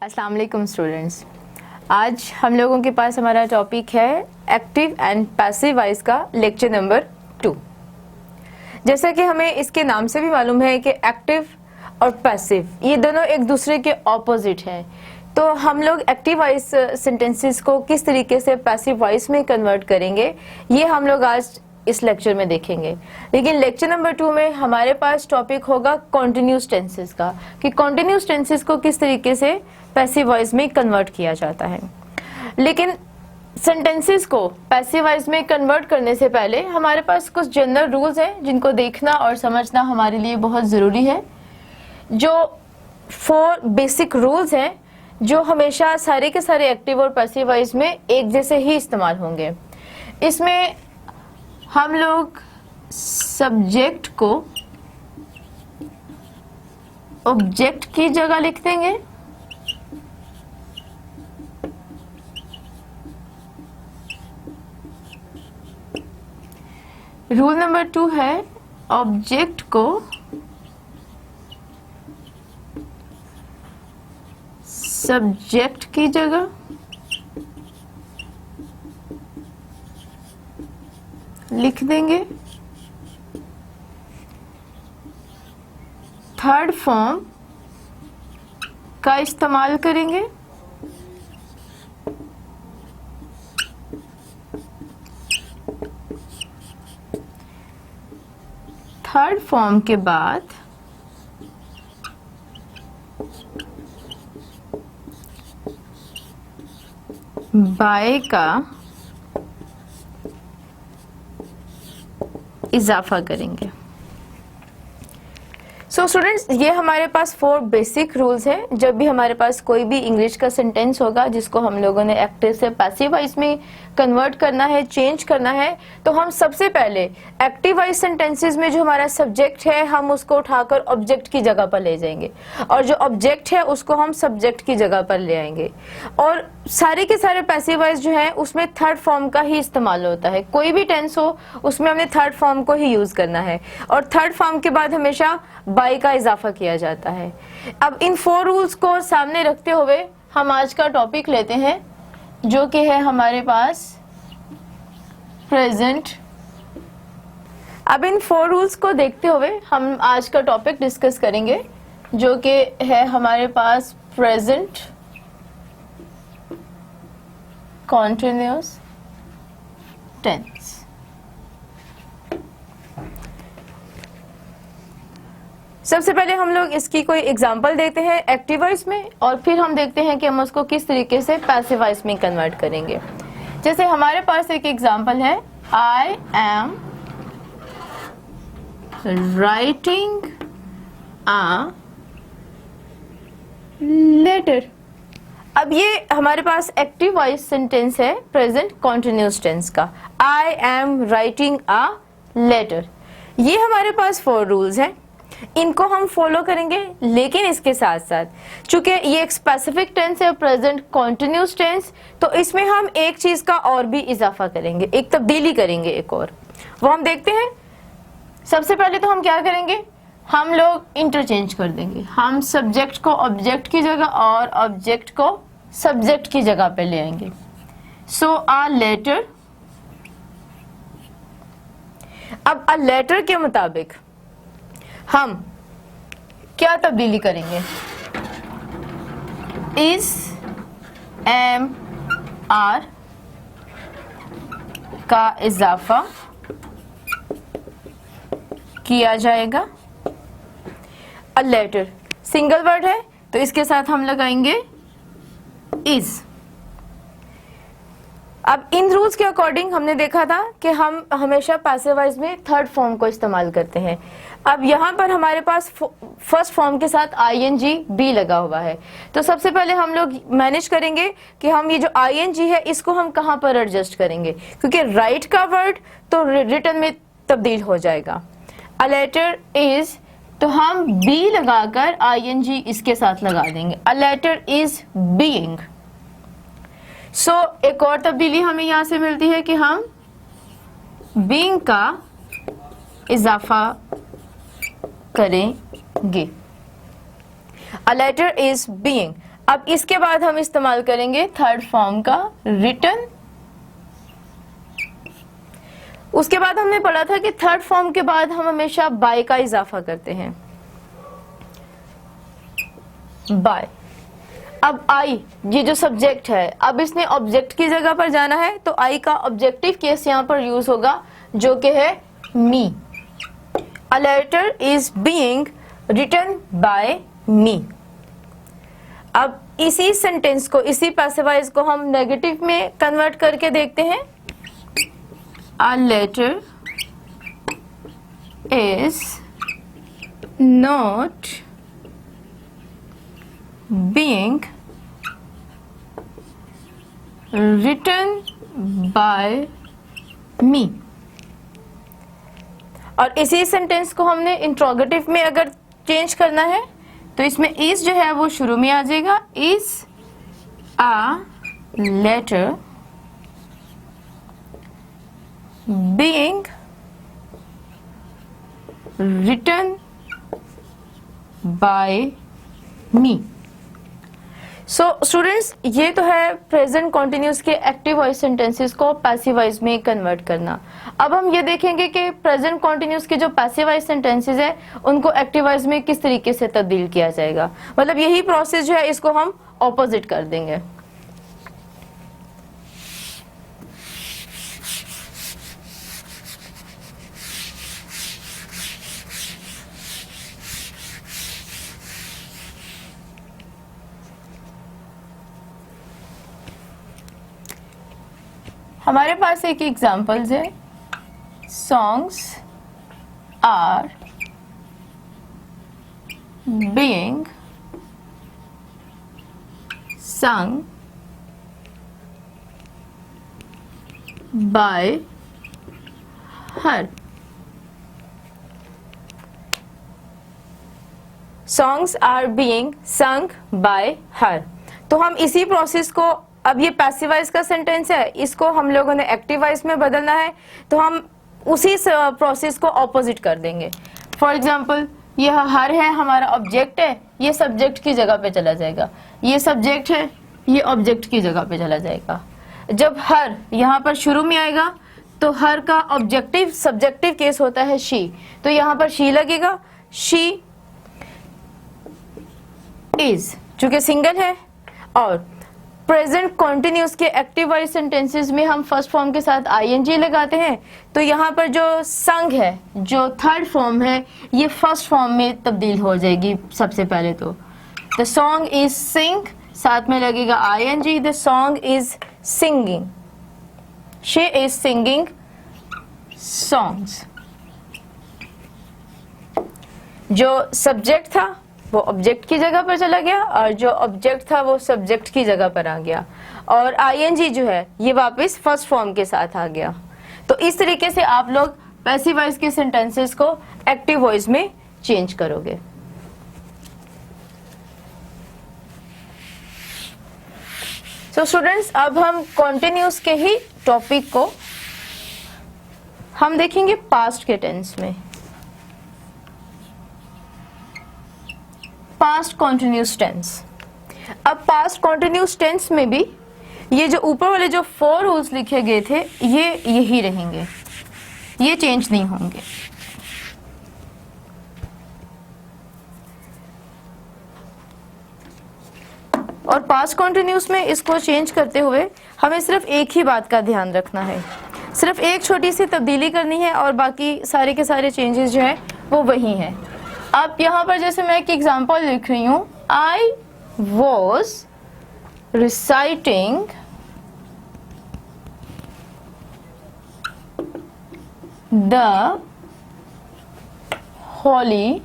अस्सलाम वालेकुम स्टूडेंट्स। आज हम लोगों के पास हमारा टॉपिक है एक्टिव एंड पैसिव वॉइस का लेक्चर नंबर 2। जैसा कि हमें इसके नाम से भी मालूम है कि एक्टिव और पैसिव ये दोनों एक दूसरे के ऑपोजिट हैं, तो हम लोग एक्टिव वॉइस सेंटेंसेस को किस तरीके से पैसिव वॉइस में कन्वर्ट करेंगे ये हम लोग आज इस लेक्चर में देखेंगे। लेकिन लेक्चर नंबर 2 में हमारे पास टॉपिक होगा कॉन्टिन्यूस टेंसेस का, कि कॉन्टिन्यूस टेंसेस को किस तरीके से पैसिव वॉइस में कन्वर्ट किया जाता है। लेकिन सेंटेंसेस को पैसिव वॉइस में कन्वर्ट करने से पहले हमारे पास कुछ जनरल रूल्स हैं जिनको देखना और समझना हमारे लिए बहुत ज़रूरी है। जो 4 बेसिक रूल्स हैं जो हमेशा सारे के सारे एक्टिव और पैसिव वॉइस में एक जैसे ही इस्तेमाल होंगे। इसमें हम लोग सब्जेक्ट को ऑब्जेक्ट की जगह लिख देंगे, रूल नंबर 2 है ऑब्जेक्ट को सब्जेक्ट की जगह लिख देंगे। थर्ड फॉर्म का इस्तेमाल करेंगे। थर्ड फॉर्म के बाद बाय का इजाफा करेंगे। सो स्टूडेंट्स, ये हमारे पास 4 बेसिक रूल्स हैं। जब भी हमारे पास कोई भी इंग्लिश का सेंटेंस होगा जिसको हम लोगों ने एक्टिव से पैसिव वॉइस में कन्वर्ट करना है, चेंज करना है, तो हम सबसे पहले एक्टिव वॉइस सेंटेंसेस में जो हमारा सब्जेक्ट है हम उसको उठाकर ऑब्जेक्ट की जगह पर ले जाएंगे, और जो ऑब्जेक्ट है उसको हम सब्जेक्ट की जगह पर ले आएंगे। और सारे के सारे पैसिव वॉइस जो है उसमें थर्ड फॉर्म का ही इस्तेमाल होता है। कोई भी टेंस हो उसमें हमने थर्ड फॉर्म को ही यूज करना है, और थर्ड फॉर्म के बाद हमेशा बाय का इजाफा किया जाता है। अब इन 4 रूल्स को सामने रखते हुए हम आज का टॉपिक लेते हैं जो कि है हमारे पास प्रेजेंट। अब इन 4 रूल्स को देखते हुए हम आज का टॉपिक डिस्कस करेंगे जो कि है हमारे पास प्रेजेंट कॉन्टिन्यूअस टेंस। सबसे पहले हम लोग इसकी कोई एग्जांपल देखते हैं एक्टिव वॉइस में, और फिर हम देखते हैं कि हम उसको किस तरीके से पैसिव वॉइस में कन्वर्ट करेंगे। जैसे हमारे पास एक एग्जांपल है, I am writing a letter. अब ये हमारे पास एक्टिव वॉइस सेंटेंस है प्रेजेंट कॉन्टिन्यूअस टेंस का, I am writing a letter. ये हमारे पास 4 रूल्स हैं, इनको हम फॉलो करेंगे। लेकिन इसके साथ साथ चूंकि ये एक स्पेसिफिक टेंस है प्रेजेंट कॉन्टिन्यूअस टेंस, तो इसमें हम एक चीज का और भी इजाफा करेंगे, एक तब्दीली करेंगे एक और, वो हम देखते हैं। सबसे पहले तो हम क्या करेंगे, हम लोग इंटरचेंज कर देंगे। हम सब्जेक्ट को ऑब्जेक्ट की जगह और ऑब्जेक्ट को सब्जेक्ट की जगह पे ले आएंगे। सो अ लेटर। अब अ लेटर के मुताबिक हम क्या तब्दीली करेंगे, इज एम आर का इजाफा किया जाएगा। अ लेटर सिंगल वर्ड है तो इसके साथ हम लगाएंगे इज। अब इन रूल्स के अकॉर्डिंग हमने देखा था कि हम हमेशा पैसिव वॉइस में थर्ड फॉर्म को इस्तेमाल करते हैं। अब यहाँ पर हमारे पास फर्स्ट फॉर्म के साथ आईएनजी बी लगा हुआ है, तो सबसे पहले हम लोग मैनेज करेंगे कि हम ये जो आईएनजी है इसको हम कहाँ पर एडजस्ट करेंगे, क्योंकि राइट का वर्ड तो रिटर्न में तब्दील हो जाएगा। अ लेटर इज, तो हम बी लगाकर आईएनजी इसके साथ लगा देंगे, अ लेटर इज बीइंग। सो एक और तब्दीली हमें यहाँ से मिलती है कि हम बीइंग का इजाफा करेंगे। A letter is being, अब इसके बाद हम इस्तेमाल करेंगे थर्ड फॉर्म का रिटन। उसके बाद हमने पढ़ा था कि थर्ड फॉर्म के बाद हम हमेशा बाय का इजाफा करते हैं, बाय। अब आई, ये जो सब्जेक्ट है, अब इसने ऑब्जेक्ट की जगह पर जाना है, तो आई का ऑब्जेक्टिव केस यहां पर यूज होगा, जो कि है me. A letter is being written by me. अब इसी सेंटेंस को, इसी पैसिवाइज को हम नेगेटिव में कन्वर्ट करके देखते हैं। A letter is not being written by me. और इसी सेंटेंस को हमने इंट्रोगेटिव में अगर चेंज करना है तो इसमें इज जो है वो शुरू में आ जाएगा। Is a letter being written by me. So students, ये तो है प्रेजेंट कॉन्टिन्यूस के एक्टिव वॉइस सेंटेंसेस को पैसिव वॉइस में कन्वर्ट करना। अब हम ये देखेंगे कि प्रेजेंट कॉन्टिन्यूस के जो पैसिव वॉइस सेंटेंसेस है उनको एक्टिव वॉइस में किस तरीके से तब्दील किया जाएगा। मतलब यही प्रोसेस जो है इसको हम ऑपोजिट कर देंगे। हमारे पास एक एग्जाम्पल्स है। Songs are being sung by her. Songs are being sung by her. तो हम इसी प्रोसेस को, अब ये पैसिव वॉइस का सेंटेंस है, इसको हम लोगों ने एक्टिव वॉइस में बदलना है, तो हम उसी प्रोसेस को ऑपोजिट कर देंगे। फॉर एग्जाम्पल, यह हर है हमारा ऑब्जेक्ट है, ये सब्जेक्ट की जगह पे चला जाएगा। ये सब्जेक्ट है, ये ऑब्जेक्ट की जगह पे चला जाएगा। जब हर यहाँ पर शुरू में आएगा तो हर का ऑब्जेक्टिव सब्जेक्टिव केस होता है शी, तो यहाँ पर शी लगेगा। शी इज चूंकि सिंगल है, और प्रेजेंट कॉन्टिन्यूस के एक्टिव वॉइस सेंटेंसेस में हम फर्स्ट फॉर्म के साथ आईएनजी लगाते हैं, तो यहाँ पर जो संग है, जो थर्ड फॉर्म है, ये फर्स्ट फॉर्म में तब्दील हो जाएगी। सबसे पहले तो द सॉन्ग इज सिंग, साथ में लगेगा ING. The song is singing, she is singing songs. जो सब्जेक्ट था वो ऑब्जेक्ट की जगह पर चला गया, और जो ऑब्जेक्ट था वो सब्जेक्ट की जगह पर आ गया, और आईएनजी जो है ये वापस फर्स्ट फॉर्म के साथ आ गया। तो इस तरीके से आप लोग पैसिव वॉइस के सेंटेंसेस को एक्टिव वॉइस में चेंज करोगे। सो स्टूडेंट्स, अब हम कॉन्टिन्यूस के ही टॉपिक को हम देखेंगे पास्ट के टेंस में। Past continuous tense. अब पास्ट कॉन्टिन्यूस टेंस में भी ये जो ऊपर वाले जो 4 रूल्स लिखे गए थे ये यही रहेंगे, ये चेंज नहीं होंगे। और पास्ट कॉन्टिन्यूस में इसको चेंज करते हुए हमें सिर्फ एक ही बात का ध्यान रखना है, सिर्फ एक छोटी सी तब्दीली करनी है, और बाकी सारे के सारे चेंजेस जो है वो वही हैं। अब यहाँ पर जैसे मैं एक एग्जांपल लिख रही हूँ, I was reciting the holy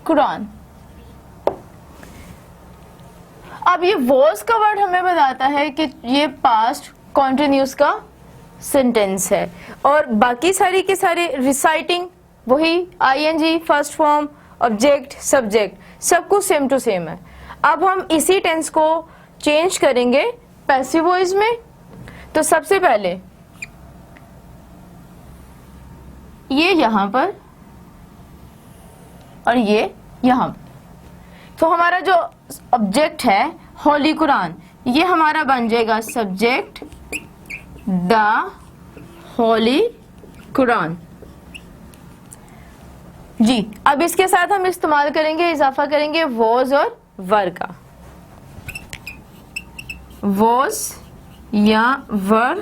Quran. अब ये वॉज का वर्ड हमें बताता है कि ये पास्ट कॉन्टिन्यूस का सेंटेंस है, और बाकी सारी के सारे रिसाइटिंग वही ING first form object subject सब कुछ सेम टू सेम है। अब हम इसी टेंस को चेंज करेंगे पैसिव वॉइस में। तो सबसे पहले ये यहां पर और ये यहां पर, तो हमारा जो ऑब्जेक्ट है होली कुरान, ये हमारा बन जाएगा सब्जेक्ट द होली कुरान। जी, अब इसके साथ हम इस्तेमाल करेंगे, इजाफा करेंगे वॉज और वर का। वॉज या वर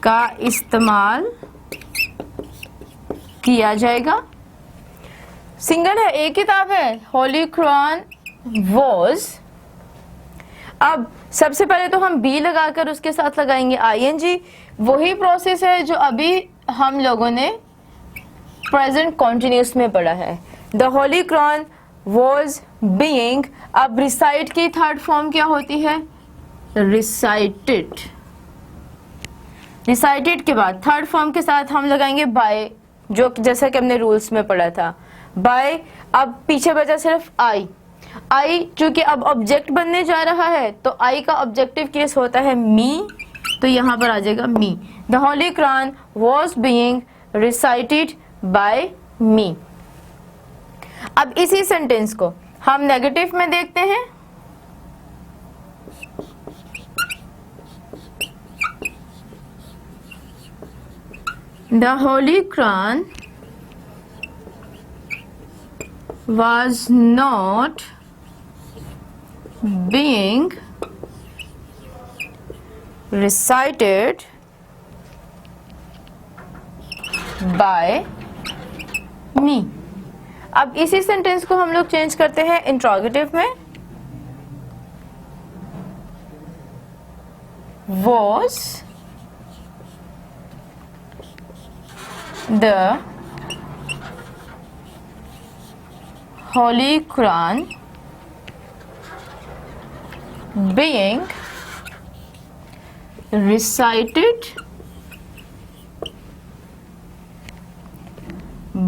का इस्तेमाल किया जाएगा। सिंगल है, एक किताब है, होली कुरान वॉज। अब सबसे पहले तो हम बी लगाकर उसके साथ लगाएंगे आईएनजी। वही प्रोसेस है जो अभी हम लोगों ने प्रेजेंट कॉन्टिन्यूस में पढ़ा है। The holy Quran was being. अब रिसाइट की थर्ड फॉर्म क्या होती है? रिसाइटेड। रिसाइटेड के बाद थर्ड फॉर्म के साथ हम लगाएंगे बाय, जो जैसा कि हमने रूल्स में पढ़ा था बाय। अब पीछे बचा सिर्फ आई। आई चूंकि अब ऑब्जेक्ट बनने जा रहा है तो आई का ऑब्जेक्टिव केस होता है मी, तो यहां पर आ जाएगा me. The holy Quran was being recited by me. अब इसी सेंटेंस को हम नेगेटिव में देखते हैं। The holy Quran was not being recited by me। अब इसी सेंटेंस को हम लोग चेंज करते हैं इंट्रोगेटिव में। was the Holy Quran being recited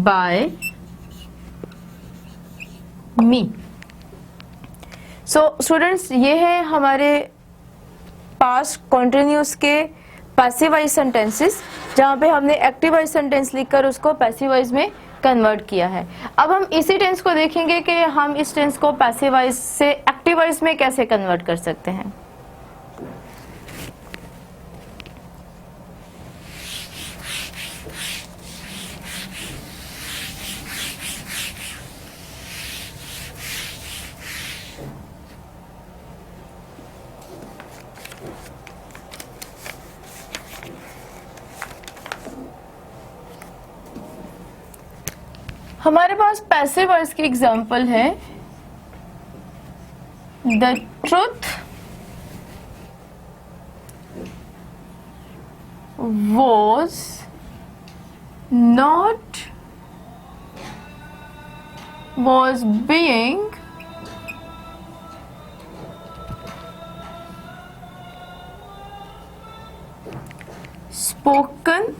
by me। So students, ये है हमारे पास्ट कॉन्टिन्यूस के पैसिव वॉइस सेंटेंसेस, जहाँ पे हमने एक्टिव वॉइस सेंटेंस लिखकर उसको पैसिव वॉइस में कन्वर्ट किया है। अब हम इसी टेंस को देखेंगे कि हम इस टेंस को पैसिव वॉइस से एक्टिव वॉइस में कैसे कन्वर्ट कर सकते हैं। हमारे पास पैसिव वॉइस की एग्जांपल है, the truth was not was being spoken.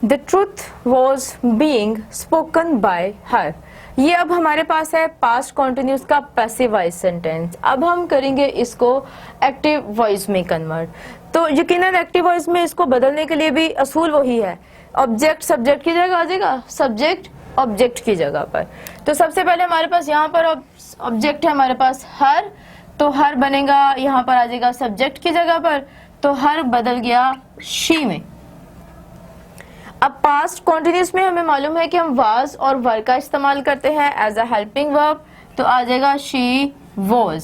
The truth was being spoken by her। ये अब हमारे पास है पास्ट कॉन्टिन्यूस का पैसिव वॉइस सेंटेंस। अब हम करेंगे इसको एक्टिव वॉइस में कन्वर्ट। तो यकीनन एक्टिव वॉइस में इसको बदलने के लिए भी असूल वही है, ऑब्जेक्ट सब्जेक्ट की जगह आ जाएगा, सब्जेक्ट ऑब्जेक्ट की जगह पर। तो सबसे पहले हमारे पास यहाँ पर ऑब्जेक्ट है हमारे पास हर, तो हर बनेगा यहाँ पर आ जाएगा सब्जेक्ट की जगह पर, तो हर बदल गया शी में। अब पास्ट कॉन्टिन्यूस में हमें मालूम है कि हम वाज और वर का इस्तेमाल करते हैं एज अ हेल्पिंग वर्ब, तो आ जाएगा she was.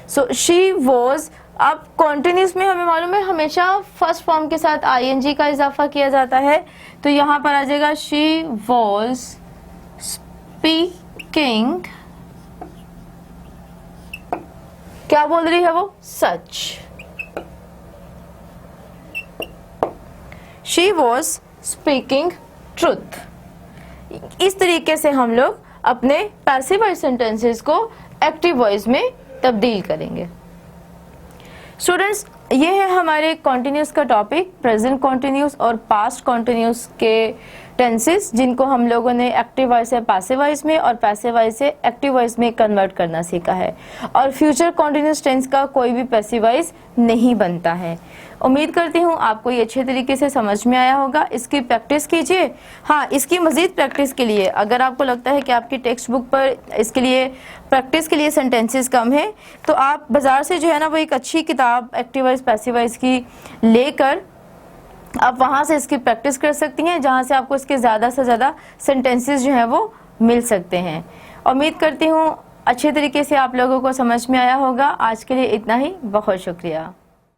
So she was. अब कॉन्टिन्यूस में हमें मालूम है हमेशा फर्स्ट फॉर्म के साथ आईएनजी का इजाफा किया जाता है, तो यहाँ पर आ जाएगा शी वॉज स्पीकिंग। क्या बोल रही है वो? सच। She was speaking truth। इस तरीके से हम लोग अपने पैसिव वॉइस सेंटेंसेस को एक्टिव वॉइस में तब्दील करेंगे। स्टूडेंट्स, ये है हमारे कॉन्टिन्यूस का टॉपिक, प्रेजेंट कॉन्टिन्यूस और पास्ट कॉन्टिन्यूस के टेंसेस जिनको हम लोगों ने एक्टिव वॉइस से पैसिव वॉइस में और पैसिव वॉइस से एक्टिव वॉइस में कन्वर्ट करना सीखा है। और फ्यूचर कॉन्टिन्यूअस टेंस का कोई भी पैसिव वॉइस नहीं बनता है। उम्मीद करती हूँ आपको ये अच्छे तरीके से समझ में आया होगा। इसकी प्रैक्टिस कीजिए। हाँ, इसकी मज़ीद प्रैक्टिस के लिए अगर आपको लगता है कि आपकी टेक्स्ट बुक पर इसके लिए प्रैक्टिस के लिए सेंटेंसेस कम है, तो आप बाज़ार से जो है ना वो एक अच्छी किताब एक्टिव वॉइस पैसिव वॉइस की लेकर आप वहाँ से इसकी प्रैक्टिस कर सकती हैं, जहाँ से आपको इसके ज़्यादा से ज़्यादा सेंटेंसेस जो हैं वो मिल सकते हैं। उम्मीद करती हूँ अच्छे तरीके से आप लोगों को समझ में आया होगा। आज के लिए इतना ही, बहुत शुक्रिया।